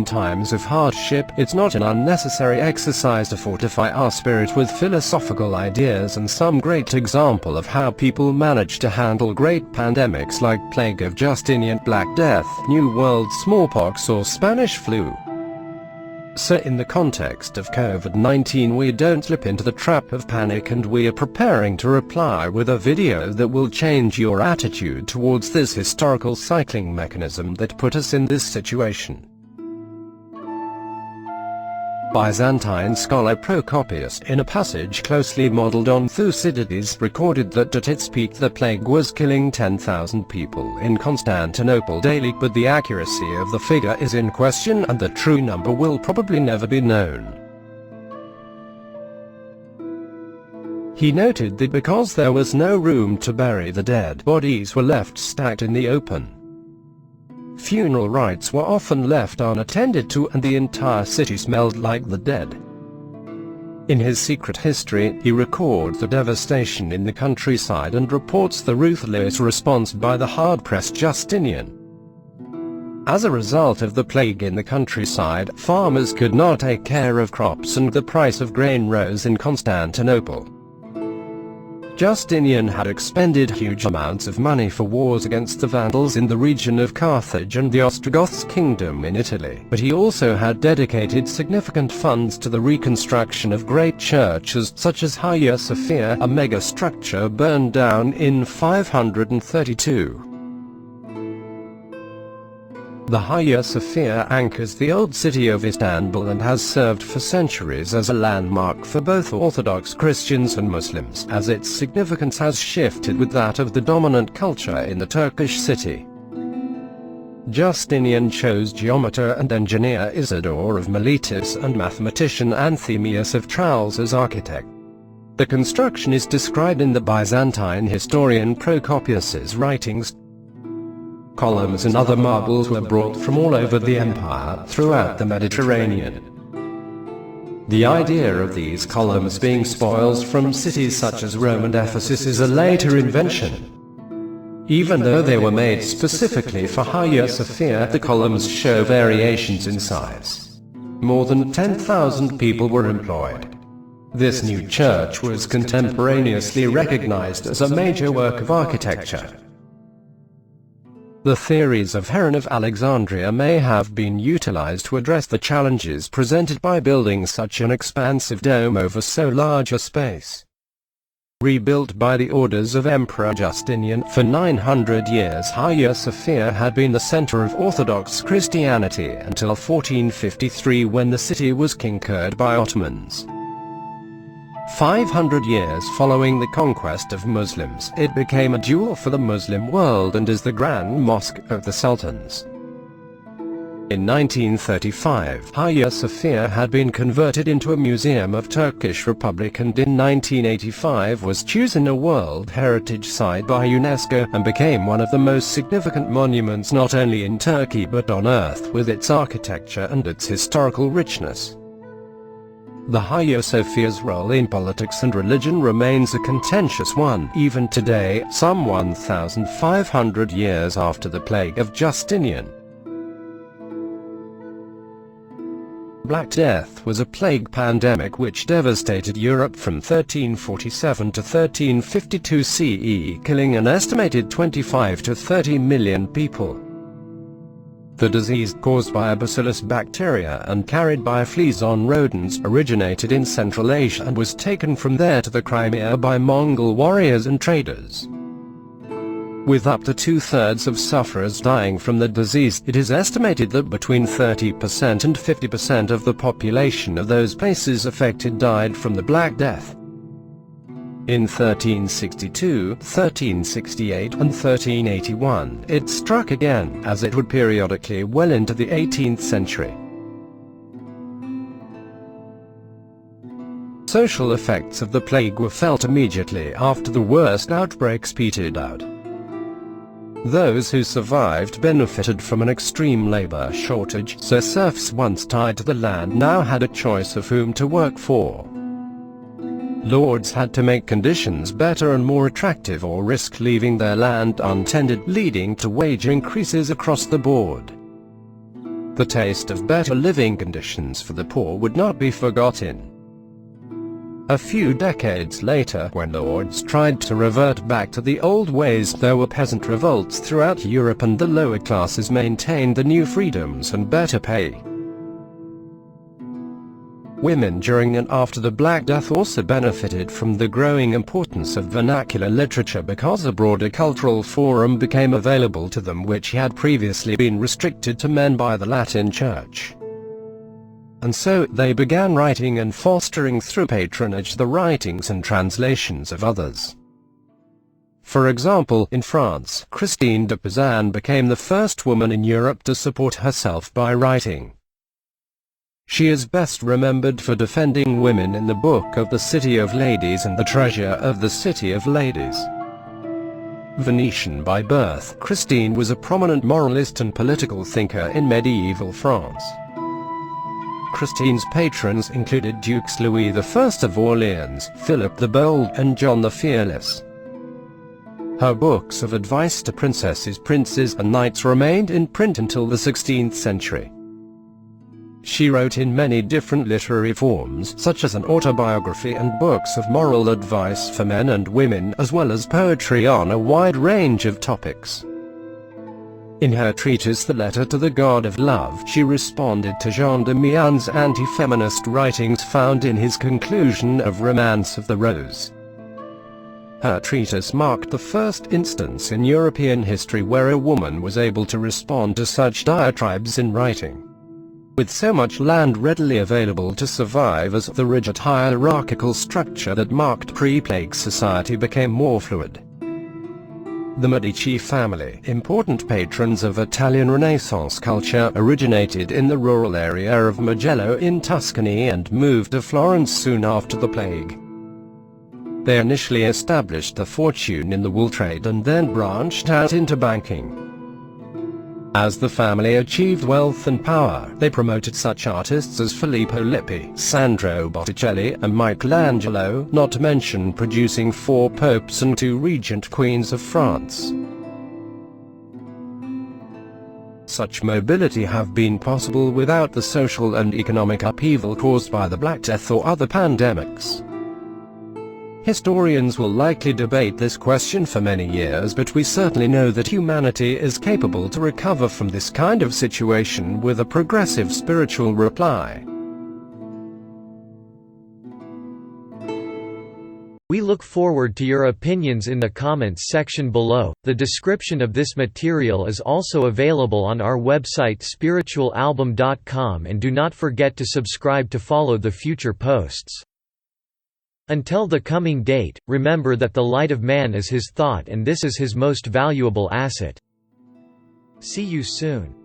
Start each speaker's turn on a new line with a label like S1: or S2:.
S1: In times of hardship, it's not an unnecessary exercise to fortify our spirit with philosophical ideas and some great example of how people manage to handle great pandemics like Plague of Justinian, Black Death, New World smallpox or Spanish flu. So in the context of COVID-19 we don't slip into the trap of panic, and we are preparing to reply with a video that will change your attitude towards this historical cycling mechanism that put us in this situation. Byzantine scholar Procopius, in a passage closely modelled on Thucydides, recorded that at its peak the plague was killing 10,000 people in Constantinople daily, but the accuracy of the figure is in question and the true number will probably never be known. He noted that because there was no room to bury the dead, bodies were left stacked in the open. Funeral rites were often left unattended to, and the entire city smelled like the dead. In his secret history, he records the devastation in the countryside and reports the ruthless response by the hard-pressed Justinian. As a result of the plague in the countryside, farmers could not take care of crops and the price of grain rose in Constantinople. Justinian had expended huge amounts of money for wars against the Vandals in the region of Carthage and the Ostrogoths kingdom in Italy, but he also had dedicated significant funds to the reconstruction of great churches such as Hagia Sophia, a mega-structure burned down in 532. The Hagia Sophia anchors the old city of Istanbul and has served for centuries as a landmark for both Orthodox Christians and Muslims, as its significance has shifted with that of the dominant culture in the Turkish city. Justinian chose geometer and engineer Isidore of Miletus and mathematician Anthemius of Tralles as architect. The construction is described in the Byzantine historian Procopius's writings. Columns and other marbles were brought from all over the empire, throughout the Mediterranean. The idea of these columns being spoils from cities such as Rome and Ephesus is a later invention. Even though they were made specifically for Hagia Sophia, the columns show variations in size. More than 10,000 people were employed. This new church was contemporaneously recognized as a major work of architecture. The theories of Heron of Alexandria may have been utilized to address the challenges presented by building such an expansive dome over so large a space. Rebuilt by the orders of Emperor Justinian, for 900 years Hagia Sophia had been the center of Orthodox Christianity until 1453, when the city was conquered by Ottomans. 500 years following the conquest of Muslims, it became a jewel for the Muslim world and is the Grand Mosque of the Sultans. In 1935, Hagia Sophia had been converted into a museum of Turkish Republic, and in 1985 was chosen a World Heritage Site by UNESCO and became one of the most significant monuments not only in Turkey but on Earth, with its architecture and its historical richness. The Hagia Sophia's role in politics and religion remains a contentious one, even today, some 1,500 years after the Plague of Justinian. Black Death was a plague pandemic which devastated Europe from 1347 to 1352 CE, killing an estimated 25 to 30 million people. The disease, caused by a bacillus bacteria and carried by fleas on rodents, originated in Central Asia and was taken from there to the Crimea by Mongol warriors and traders. With up to two-thirds of sufferers dying from the disease, it is estimated that between 30% and 50% of the population of those places affected died from the Black Death. In 1362, 1368 and 1381, it struck again, as it would periodically well into the 18th century. Social effects of the plague were felt immediately after the worst outbreaks petered out. Those who survived benefited from an extreme labor shortage, so serfs once tied to the land now had a choice of whom to work for. Lords had to make conditions better and more attractive or risk leaving their land untended, leading to wage increases across the board. The taste of better living conditions for the poor would not be forgotten. A few decades later, when lords tried to revert back to the old ways, there were peasant revolts throughout Europe and the lower classes maintained the new freedoms and better pay. Women during and after the Black Death also benefited from the growing importance of vernacular literature because a broader cultural forum became available to them which had previously been restricted to men by the Latin Church. And so, they began writing and fostering through patronage the writings and translations of others. For example, in France, Christine de Pizan became the first woman in Europe to support herself by writing. She is best remembered for defending women in the Book of the City of Ladies and the Treasure of the City of Ladies. Venetian by birth, Christine was a prominent moralist and political thinker in medieval France. Christine's patrons included Dukes Louis I of Orleans, Philip the Bold, and John the Fearless. Her books of advice to princesses, princes, and knights remained in print until the 16th century. She wrote in many different literary forms, such as an autobiography and books of moral advice for men and women, as well as poetry on a wide range of topics. In her treatise The Letter to the God of Love, she responded to Jean de Meun's anti-feminist writings found in his conclusion of Romance of the Rose. Her treatise marked the first instance in European history where a woman was able to respond to such diatribes in writing. With so much land readily available to survive as the rigid hierarchical structure that marked pre-plague society became more fluid. The Medici family, important patrons of Italian Renaissance culture, originated in the rural area of Mugello in Tuscany and moved to Florence soon after the plague. They initially established a fortune in the wool trade and then branched out into banking. As the family achieved wealth and power, they promoted such artists as Filippo Lippi, Sandro Botticelli, and Michelangelo, not to mention producing 4 popes and 2 regent queens of France. Such mobility have been possible without the social and economic upheaval caused by the Black Death or other pandemics. Historians will likely debate this question for many years, but we certainly know that humanity is capable to recover from this kind of situation with a progressive spiritual reply.
S2: We look forward to your opinions in the comments section below. The description of this material is also available on our website spiritualalbum.com, and do not forget to subscribe to follow the future posts. Until the coming date, remember that the light of man is his thought and this is his most valuable asset. See you soon.